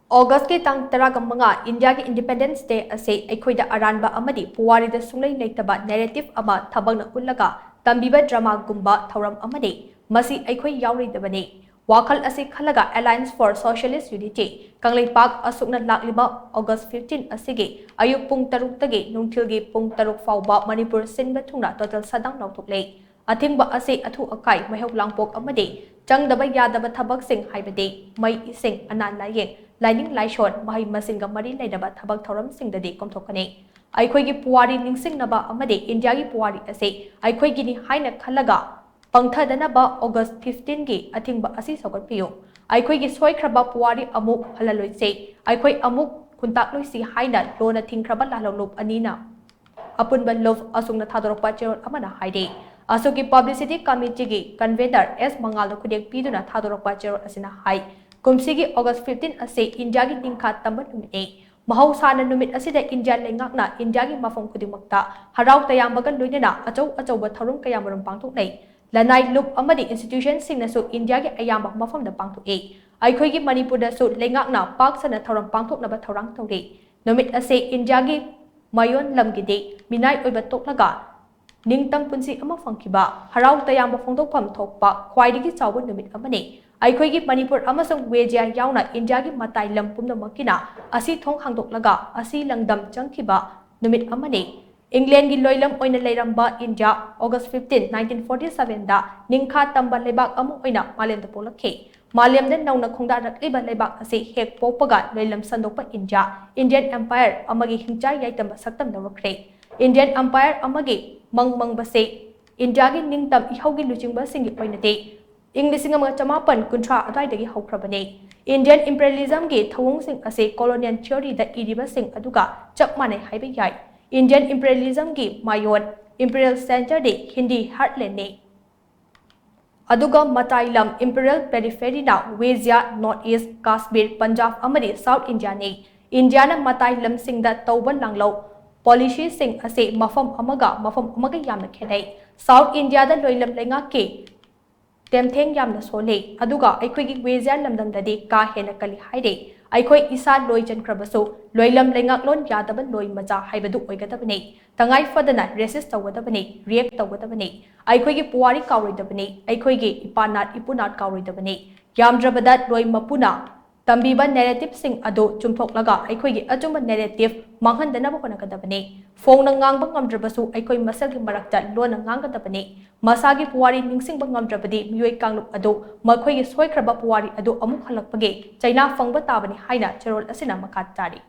August ki tang taraga manga India ki Independence Day ase Eikhoi araanba amadi puwari da shunglei leitaba narrative ama thabak na utlaga tambiba drama gumba thouram amani Masi Eikhoi yaoroidabani Wakhal ase khallaga Alliance for Socialist Unity Kangleipak ASUK na lakliba August 15 asigi ayuk pung taruk tagi nungthil gi pung taruk phaoba Manipur sinba thungna total sadang Laothokhre athingba ase athu akai mahok langpok amadi changdaba yadaba thabak sing haibadi mai ising anan layeng Lining Laishon, Mahi Masinga Mari Laidaba Thabak Thouram Sing the Day Komtokane. Eikhoi gi puwari ningsing naba amade India gi puwari ase Eikhoi gi ni haina khallaga pangtha danaba August 15 gi athingba asi sokat piyo. Eikhoi gi soikraba puwari amuk halaloi se Eikhoi amuk kuntak loi si haina lona thingkraba Lalhoulup Anigi Apunba Lup Asuk na thadorokpa cherol amana haide. ASUK gi Publicity Committee gi Convener S Mangal khudek piduna thadorokpa cherol asina hai. Kumsigi August 15 ase India gi tingkha tamba numit e mahausana numit asida India lengakna India gi mafam khudimakta harau tayambaga loinena achau tharum kayamarum pangthoknei lanai lup amadi institution singnasu India gi ayamba mafam da pangthoke Eikhoi gi Manipur da su lengakna pak sana tharum pangthoknaba thorang tawre numit ase India gi mayon lamgi de minai oiba toklaga ningtam punsi ama fangkiba harau tayamba phongdokpham thokpa khwaidigi chawba numit amani Eikhoi gi Manipur amasung wejia yauna India gi matai lam pumnamakina asi thong hangdoklaga asi langdam changkhiba numit amani England gi loilam oina leiramba India August 15 1947 da ningkha tamba lebak amu oina malem da polakhe malem da nauna khongda lakliba lebak asi hek popaga loilam sandokpa India Indian Empire amagi hingcha yaitamba saktam dawakre Indian Empire amagi mangmang base India gi ningtam ihaugi luchingba singi oinate English Chamapan Kuntra Adai Hokrabane. Indian imperialism gi Thawung Sing ase colonial theory da iriba sing aduga chapmane haibe yai. Indian imperialism gi Mayon Imperial Center de Hindi heartland ne. Aduga Matailam Imperial Periphery na Wezia Northeast Kashmir Punjab amadi South India ne. Indiana Matailam sing da Tauban Langlo policy sing ase mafam amaga yamna khenai. South India da loilam lenga ke Temtheng yamna sole aduga Eikhoi gi wezia lamdam dadi ka hena kali haide Eikhoi isa loi jankrabaso loilam lengak lon yadaban loi macha haibadu oigadabane tangai fadana resist tawgadabane react tawgadabane Eikhoi gi puwari kawridabane Eikhoi gi ipanat ipunat kawridabane yamdrabadat loi mapuna tambiba narrative sing ado chumthoklaga Eikhoi gi achumba narrative manghandana ba konakadabane phongna ngangba ngamdrabasu Eikhoi masal gi marakta lona ngangadabane Masagi puwari ningsing bangamdrabadi miyoi kanglup ado makhoi gi soikraba puwari ado amuk halakpage China fangba tabani haina cherol asina makat tari